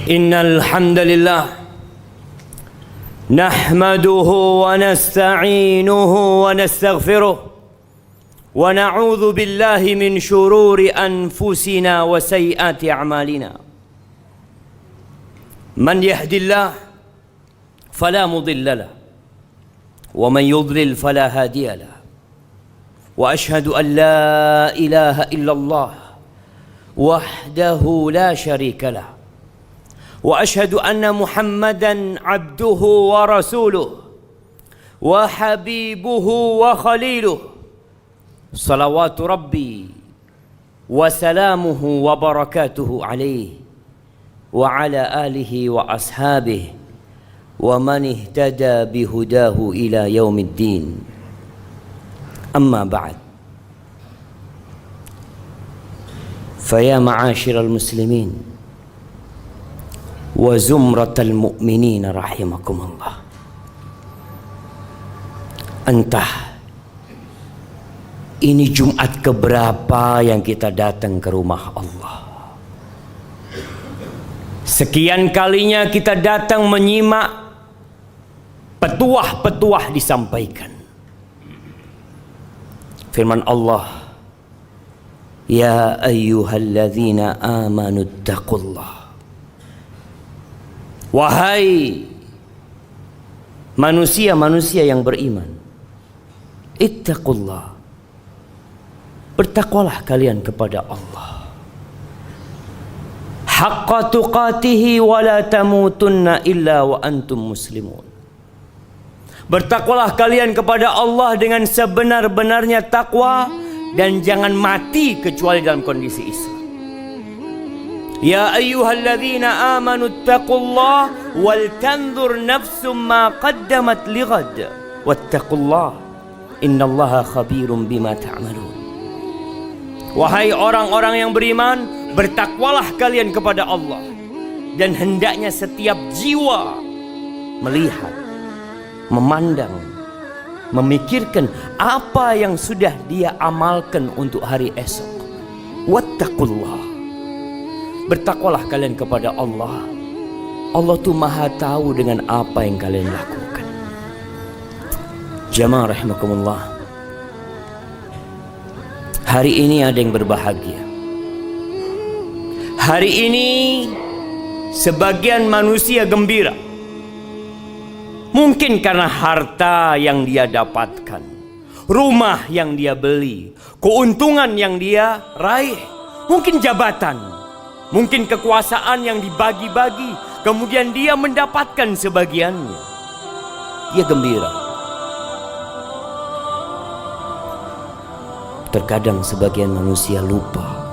Innal hamdalillah nahmaduhu wa nasta'inuhu wa nastaghfiruh wa na'udzu billahi min shururi anfusina wa sayyiati a'malina. Man yahdillah fala mudilla lahu wa man yudlil fala hadiya lahu. Wa ashhadu an la ilaha illallah wahdahu la syarika lahu. وأشهد أن محمدًا عبده ورسوله وحبيبه وخليله صلوات ربي وسلامه وبركاته عليه وعلى آله وأصحابه ومن اهتدى بهداه إلى يوم الدين. أما بعد، فيا معاشر المسلمين wa zumratal mu'minina rahimakumullah. Entah ini Jumat keberapa yang kita datang ke rumah Allah. Sekian kalinya kita datang menyimak petuah-petuah disampaikan. Firman Allah, ya ayyuhalladzina amanu taqullah. Wahai manusia-manusia yang beriman, ittaqullah, bertakwalah kalian kepada Allah, haqqa tuqatihi wa la tamutunna illa wa antum muslimun. Bertakwalah kalian kepada Allah dengan sebenar-benarnya takwa dan jangan mati kecuali dalam kondisi Islam. Ya ayyuhalladzina amanu taqullah wal tanzur nafsum ma qaddamat lighad wattaqullah innallaha khabirum bima ta'malun. Wahai orang-orang yang beriman, bertakwalah kalian kepada Allah dan hendaknya setiap jiwa melihat, memandang, memikirkan apa yang sudah dia amalkan untuk hari esok. Wattaqullah, bertakwalah kalian kepada Allah. Allah tuh maha tahu dengan apa yang kalian lakukan. Jamaah rahimakumullah, hari ini ada yang berbahagia. Hari ini sebagian manusia gembira. Mungkin karena harta yang dia dapatkan, rumah yang dia beli, keuntungan yang dia raih, mungkin jabatan, mungkin kekuasaan yang dibagi-bagi, kemudian dia mendapatkan sebagiannya. Dia gembira. Terkadang sebagian manusia lupa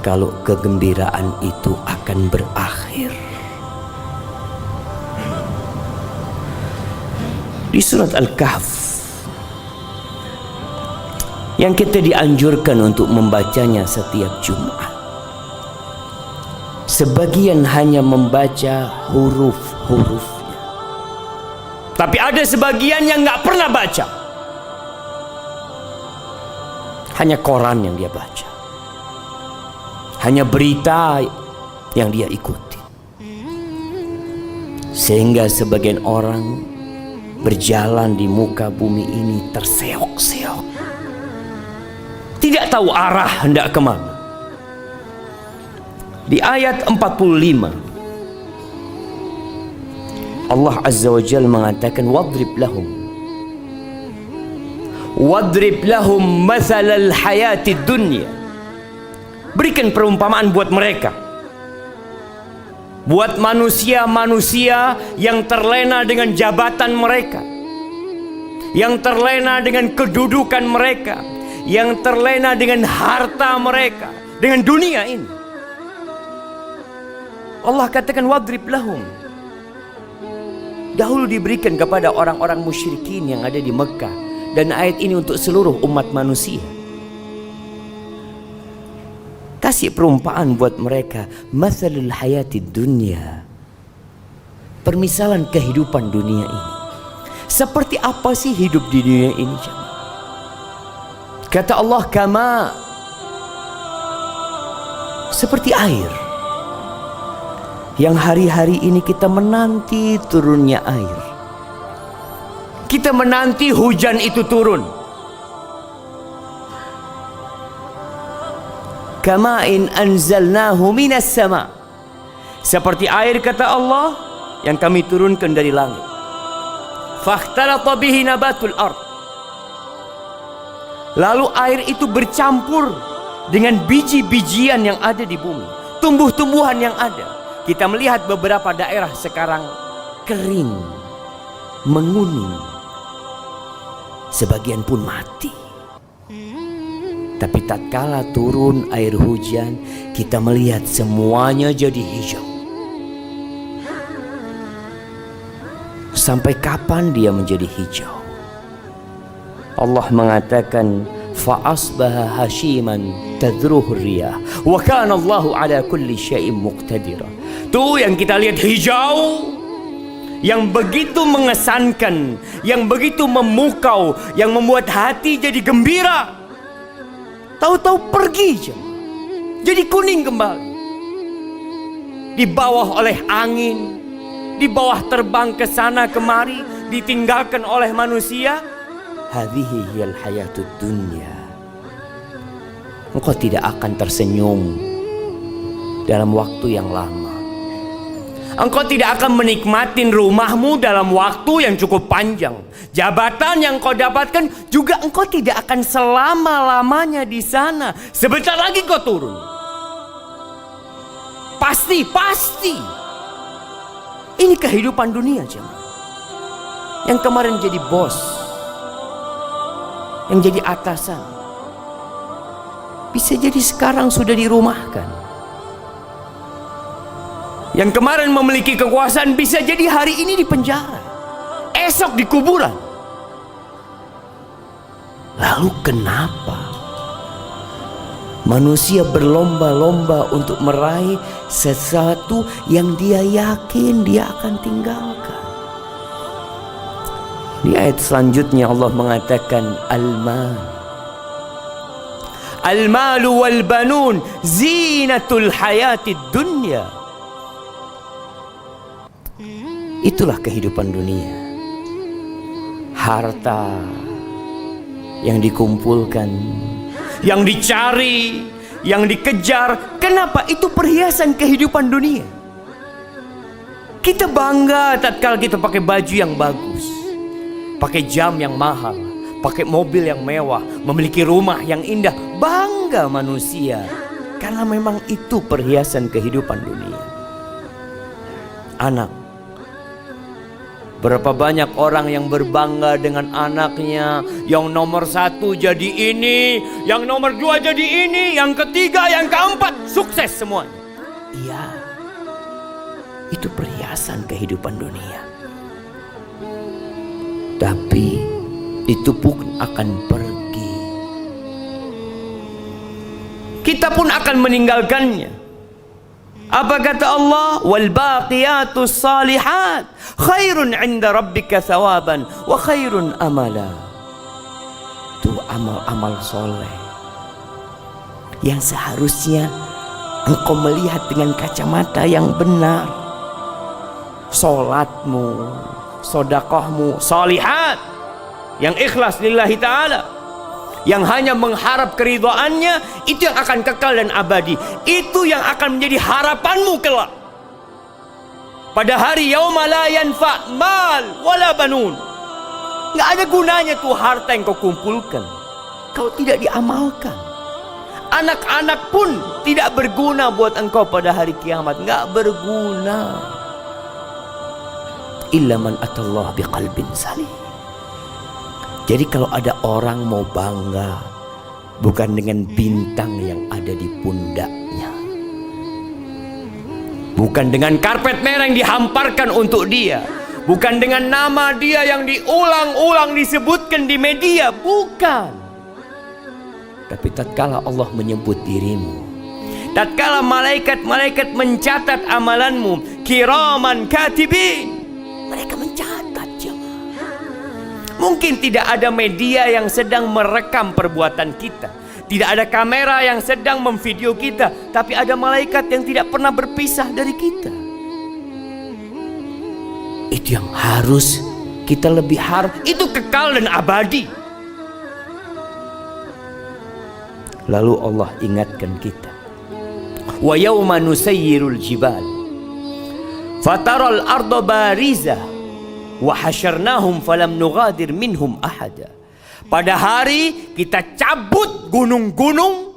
kalau kegembiraan itu akan berakhir. Di surat Al-Kahf yang kita dianjurkan untuk membacanya setiap Jumat, sebagian hanya membaca huruf-hurufnya, tapi ada sebagian yang nggak pernah baca, hanya koran yang dia baca, hanya berita yang dia ikuti, sehingga sebagian orang berjalan di muka bumi ini terseok-seok, tidak tahu arah hendak kemana. Di ayat 45 Allah Azza wa Jalla mengatakan, wadrib lahum mathalal hayatid dunya. Berikan perumpamaan buat mereka, buat manusia-manusia yang terlena dengan jabatan mereka, yang terlena dengan kedudukan mereka, yang terlena dengan harta mereka, dengan dunia ini. Allah katakan wadrib lahum. Dahulu diberikan kepada orang-orang musyrikin yang ada di Mekah, dan ayat ini untuk seluruh umat manusia. Kasih perumpamaan buat mereka, mathalul hayatid dunya, permisalan kehidupan dunia ini. Seperti apa sih hidup di dunia ini? Kata Allah, kama, seperti air. Yang hari-hari ini kita menanti turunnya air. Kita menanti hujan itu turun. Kama'in anzalnahu minas sama. Seperti air kata Allah yang kami turunkan dari langit. Fakhtalata bihi nabatul ard. Lalu air itu bercampur dengan biji-bijian yang ada di bumi, tumbuh-tumbuhan yang ada. Kita melihat beberapa daerah sekarang kering, menguning, sebagian pun mati. Tapi tatkala turun air hujan, kita melihat semuanya jadi hijau. Sampai kapan dia menjadi hijau? Allah mengatakan, fa'asbaha hashiman tadruhu riyah wa kana Allahu ala kulli syai'in muqtadira. Tuh yang kita lihat hijau, yang begitu mengesankan, yang begitu memukau, yang membuat hati jadi gembira. Tahu-tahu pergi jadi kuning kembali. Di bawah oleh angin, di bawah terbang ke sana kemari, ditinggalkan oleh manusia. Hadhihi hiyal hayatud dunya. Engkau tidak akan tersenyum dalam waktu yang lama. Engkau tidak akan menikmatin rumahmu dalam waktu yang cukup panjang. Jabatan yang kau dapatkan juga engkau tidak akan selama-lamanya di sana. Sebentar lagi kau turun. Pasti. Ini kehidupan dunia, jemaah. Yang kemarin jadi bos, yang jadi atasan, bisa jadi sekarang sudah dirumahkan. Yang kemarin memiliki kekuasaan bisa jadi hari ini di penjara, esok di kuburan. Lalu kenapa manusia berlomba-lomba untuk meraih sesuatu yang dia yakin dia akan tinggalkan? Di ayat selanjutnya Allah mengatakan al-malu wal banun zinatul hayatid dunya. Itulah kehidupan dunia. Harta yang dikumpulkan, yang dicari, yang dikejar. Kenapa? Itu perhiasan kehidupan dunia. Kita bangga tatkala kita pakai baju yang bagus, pakai jam yang mahal, pakai mobil yang mewah, memiliki rumah yang indah. Bangga manusia, karena memang itu perhiasan kehidupan dunia. Anak, berapa banyak orang yang berbangga dengan anaknya. Yang nomor 1 jadi ini, yang nomor 2 jadi ini, yang ketiga, yang keempat, sukses semuanya. Iya, itu perhiasan kehidupan dunia. Tapi itu pun akan pergi. Kita pun akan meninggalkannya. Apa kata Allah? Wal baqiyatus salihat khairun 'inda rabbika thawaban wa khairun amala. Itu amal-amal soleh yang seharusnya engkau melihat dengan kacamata yang benar. Solatmu, sedekahmu, salihat yang ikhlas lillahi ta'ala, yang hanya mengharap keridhaannya, itu yang akan kekal dan abadi. Itu yang akan menjadi harapanmu kelak. Pada hari yauma la yanfa' mal wala banun. Nggak ada gunanya tuh harta yang kau kumpulkan kalau tidak diamalkan. Anak-anak pun tidak berguna buat engkau pada hari kiamat. Nggak berguna. Illa man atallah biqalbin salim. Jadi kalau ada orang mau bangga, bukan dengan bintang yang ada di pundaknya, bukan dengan karpet merah yang dihamparkan untuk dia, bukan dengan nama dia yang diulang-ulang disebutkan di media, bukan. Tapi tatkala Allah menyebut dirimu, tatkala malaikat-malaikat mencatat amalanmu, kiraman katibin, mereka mencatat, jemaah. Mungkin tidak ada media yang sedang merekam perbuatan kita, tidak ada kamera yang sedang memvideo kita, tapi ada malaikat yang tidak pernah berpisah dari kita. Itu yang harus kita lebih harap. Itu kekal dan abadi. Lalu Allah ingatkan kita, wa yawma nusayyirul jibal fataral arda barizah wa hasyarnahum falam nughadir minhum ahada. Pada hari kita cabut gunung-gunung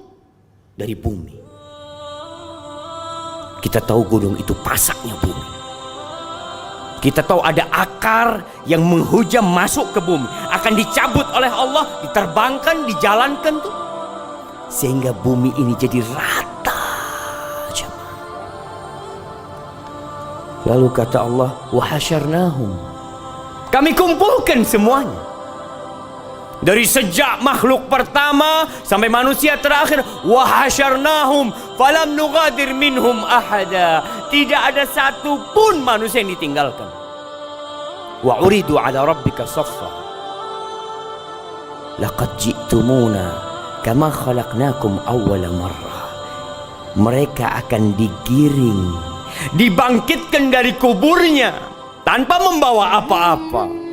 dari bumi. Kita tahu gunung itu pasaknya bumi. Kita tahu ada akar yang menghujam masuk ke bumi, akan dicabut oleh Allah, diterbangkan, dijalankan tuh, sehingga bumi ini jadi rata. Lalu kata Allah, wa hasyarnahum, kami kumpulkan semuanya. Dari sejak makhluk pertama sampai manusia terakhir, wa hasyarnahum falam nughadir minhum ahada. Tidak ada satu pun manusia yang ditinggalkan. Wa uridu ala rabbika saffa laqad ji'tumuna kama khalaqnakum awwala marrah. Mereka akan digiring, dibangkitkan dari kuburnya tanpa membawa apa-apa.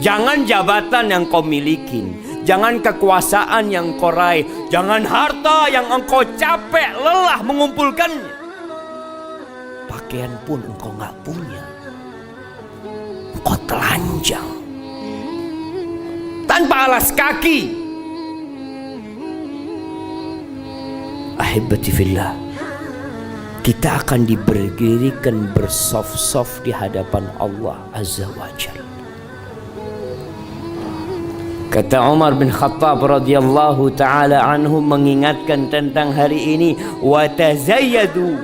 Jangan jabatan yang kau miliki, jangan kekuasaan yang kau raih, jangan harta yang engkau capek lelah mengumpulkannya. Pakaian pun engkau nggak punya, engkau telanjang tanpa alas kaki. Ahibati fillah, kita akan diberdirikan bersaf-saf di hadapan Allah Azza wa Jalla. Kata Umar bin Khattab radhiyallahu taala anhu mengingatkan tentang hari ini, wa tazayyadu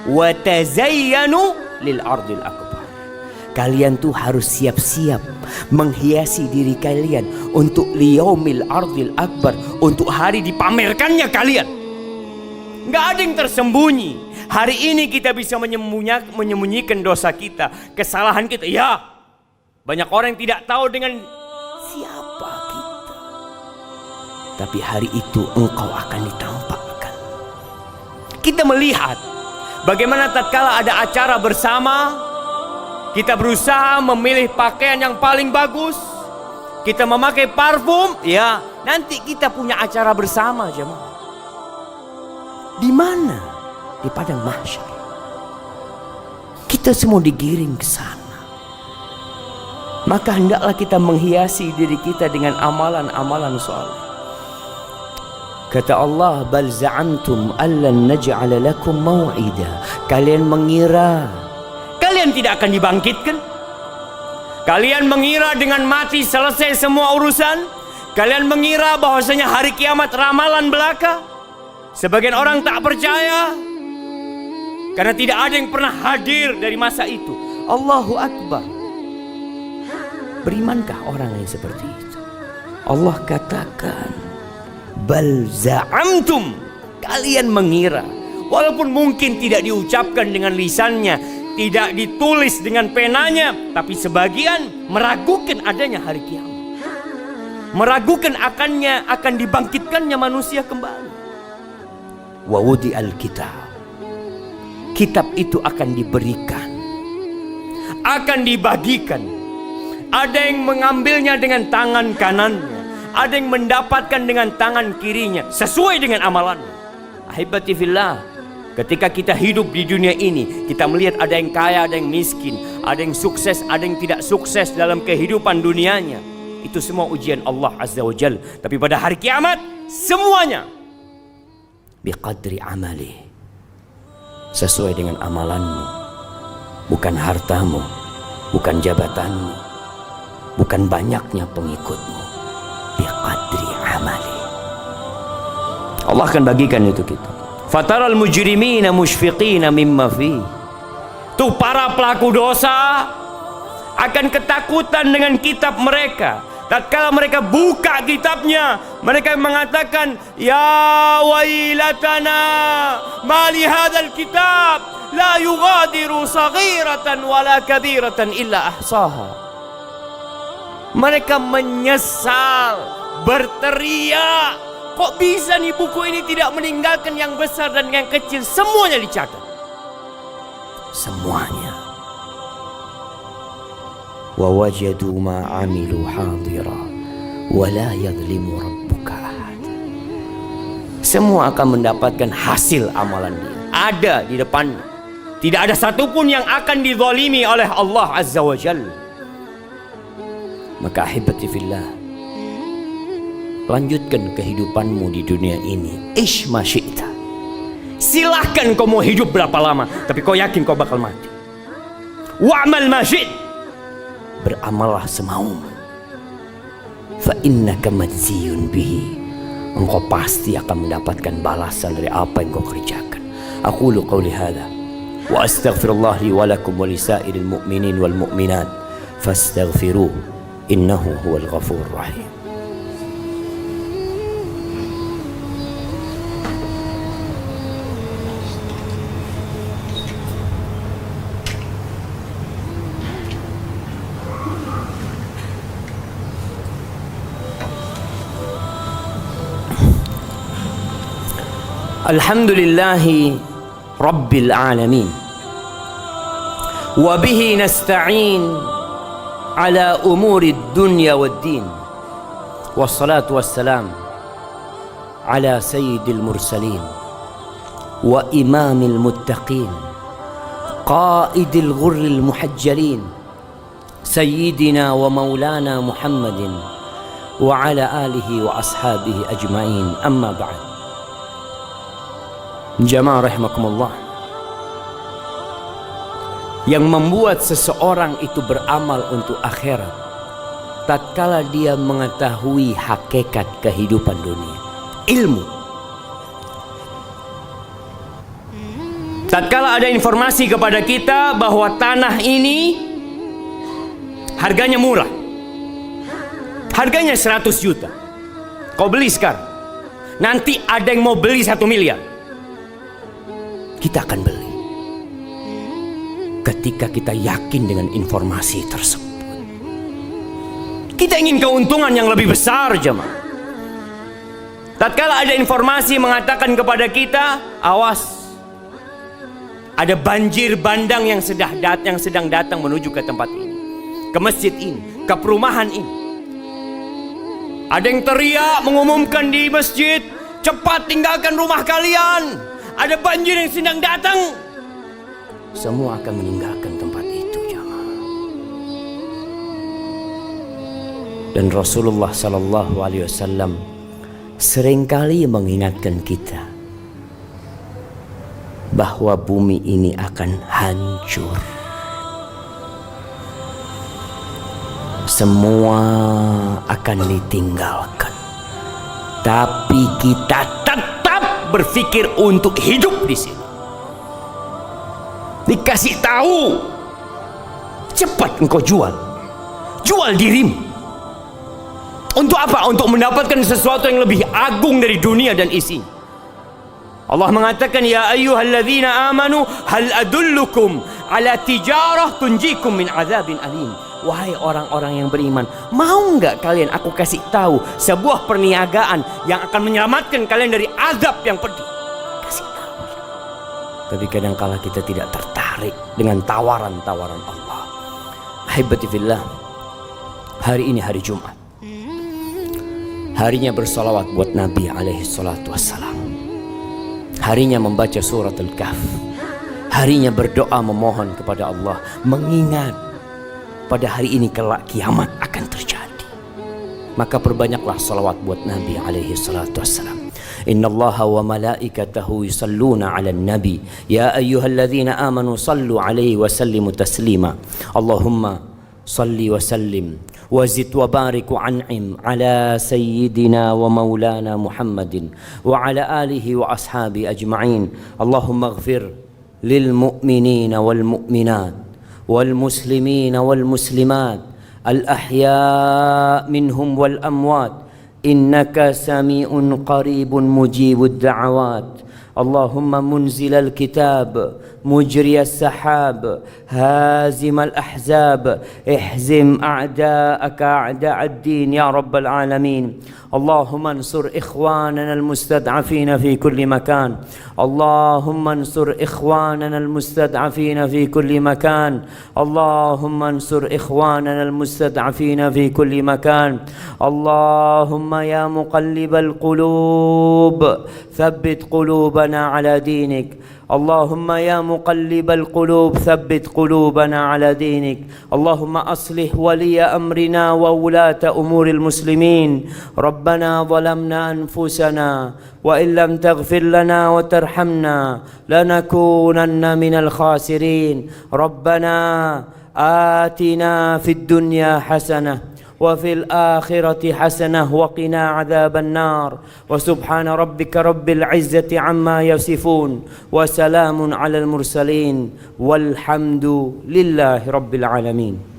wa tazayyanu lil ardil akbar. Kalian tuh harus siap-siap menghiasi diri kalian untuk liyaumil ardil akbar, untuk hari dipamerkannya kalian. Nggak ada yang tersembunyi. Hari ini kita bisa menyembunyikan dosa kita, kesalahan kita. Ya, banyak orang yang tidak tahu dengan siapa kita. Tapi hari itu engkau akan ditampakkan. Kita melihat bagaimana tatkala ada acara bersama, kita berusaha memilih pakaian yang paling bagus, kita memakai parfum, ya, nanti kita punya acara bersama, jemaah. Di mana? Di padang mahsyar. Kita semua digiring ke sana. Maka hendaklah kita menghiasi diri kita dengan amalan-amalan saleh. Kata Allah, bal za'amtum allan naj'ala lakum mau'ida. Kalian mengira kalian tidak akan dibangkitkan? Kalian mengira dengan mati selesai semua urusan? Kalian mengira bahwasanya hari kiamat ramalan belaka? Sebagian orang tak percaya karena tidak ada yang pernah hadir dari masa itu. Allahu Akbar. Berimankah orang yang seperti itu? Allah katakan, bal za'amtum, kalian mengira. Walaupun mungkin tidak diucapkan dengan lisannya, tidak ditulis dengan penanya, tapi sebagian meragukan adanya hari kiamat, meragukan akan dibangkitkannya manusia kembali. Wa wudi al-kitab, kitab itu akan diberikan, akan dibagikan. Ada yang mengambilnya dengan tangan kanannya, ada yang mendapatkan dengan tangan kirinya sesuai dengan amalannya. Ahibati fillah, ketika kita hidup di dunia ini, kita melihat ada yang kaya, ada yang miskin, ada yang sukses, ada yang tidak sukses dalam kehidupan dunianya. Itu semua ujian Allah Azza wa Jalla. Tapi pada hari kiamat semuanya biqadri amali, sesuai dengan amalanmu, bukan hartamu, bukan jabatanmu, bukan banyaknya pengikutmu. Biqadri amali. Allah akan bagikan itu kita. Fataral mujrimina musyfiqina mimma fi. Tuh para pelaku dosa akan ketakutan dengan kitab mereka. Tatkala mereka buka kitabnya, mereka mengatakan, ya wailatana ma li hadzal kitab la yughadiru saghiratan wala kabiratan illa ahsaha. Mereka menyesal, berteriak, kok bisa nih buku ini tidak meninggalkan yang besar dan yang kecil, semuanya dicatat. Semuanya. wa wajadu ma 'amilu hadira wa la yadhlimu rabbuka ahad. Semua akan mendapatkan hasil amalan dia, ada di depannya. Tidak ada satupun yang akan dizalimi oleh Allah Azza wa Jalla. Maka ahibati fillah, lanjutkan kehidupanmu di dunia ini. Ish ma syi'ta. Silahkan kau mau hidup berapa lama, tapi kau yakin kau bakal mati. Wa'mal ma syi'ta. Beramallah semaumu. Fa innaka majziyun bihi. Engkau pasti akan mendapatkan balasan dari apa yang kau kerjakan. Aqulu qawli hadza wa astaghfirullah li wa lakum wa lisairil mu'minin wal mu'minat fastaghfiruh innahu huwal ghafurur rahim. Alhamdulillahi Rabbil Alamin, wa bihi nasta'in ala umuri dunya wad din, wassalatu wassalam ala sayyidil mursalin wa imamil muttaqin qaidil ghurril muhajjalin sayyidina wa maulana Muhammadin wa ala alihi wa ashabihi ajma'in. Amma ba'd. Jamaah rahimakumullah, yang membuat seseorang itu beramal untuk akhirat tatkala dia mengetahui hakikat kehidupan dunia, ilmu. Tatkala ada informasi kepada kita bahwa tanah ini harganya murah, harganya 100 juta, kau beli sekarang, nanti ada yang mau beli 1 miliar, kita akan beli ketika kita yakin dengan informasi tersebut. Kita ingin keuntungan yang lebih besar, jemaah. Tatkala ada informasi mengatakan kepada kita, awas, ada banjir bandang yang sedang datang menuju ke tempat ini, ke masjid ini, ke perumahan ini. Ada yang teriak mengumumkan di masjid, cepat tinggalkan rumah kalian, ada banjir yang sedang datang. Semua akan meninggalkan tempat itu, jemaah. Dan Rasulullah sallallahu alaihi wasallam seringkali mengingatkan kita bahwa bumi ini akan hancur. Semua akan ditinggalkan, tapi kita tetap berpikir untuk hidup di sini. Dikasih tahu, cepat engkau jual dirimu. Untuk apa? Untuk mendapatkan sesuatu yang lebih agung dari dunia dan isinya. Allah mengatakan, ya ayyuhalladzina amanu hal adullukum ala tijarah tunjikum min azabin alim. Wahai orang-orang yang beriman, mau nggak kalian aku kasih tahu sebuah perniagaan yang akan menyelamatkan kalian dari azab yang pedih? Kasih tahu. Tapi kadang-kala kita tidak tertarik dengan tawaran-tawaran Allah. Ahibati fillah, hari ini hari Jumat, harinya bersalawat buat Nabi alaihi salatu wassalam, harinya membaca surat Al-Kahf, harinya berdoa memohon kepada Allah, mengingat pada hari ini kelak kiamat akan terjadi. Maka perbanyaklah salawat buat Nabi alaihi salatu wassalam. Innallaha wa malaikatahu yusalluna 'alan nabi ya ayyuhalladzina amanu sallu 'alaihi wa sallimu taslima. Allahumma salli wa sallim wa zid wa barik wa an'im ala sayyidina wa maulana Muhammadin wa ala alihi wa ashabi ajma'in. Allahumma ighfir lil mu'minina wal mu'minat والمسلمين والمسلمات الأحياء منهم والأموات إنك سميع قريب مجيب الدعوات. اللهم منزل الكتاب مجري السحاب هازم الأحزاب احزم أعداءك أعداء الدين يا رب العالمين. اللهم انصر إخواننا المستضعفين في كل مكان. اللهم انصر إخواننا المستضعفين في كل مكان. اللهم انصر إخواننا المستضعفين في كل مكان. اللهم يا مقلب القلوب ثبت قلوبنا على دينك. اللهم يا مقلب القلوب ثبت قلوبنا على دينك. اللهم أصلح ولي أمرنا وولاة أمور المسلمين. ربنا ظلمنا أنفسنا وإن لم تغفر لنا وترحمنا لنكونن من الخاسرين. ربنا آتنا في الدنيا حسنة وفي الآخرة حسنة وقنا عذاب النار. وسبحان ربك رب العزة عما يصفون وسلام على المرسلين والحمد لله رب العالمين.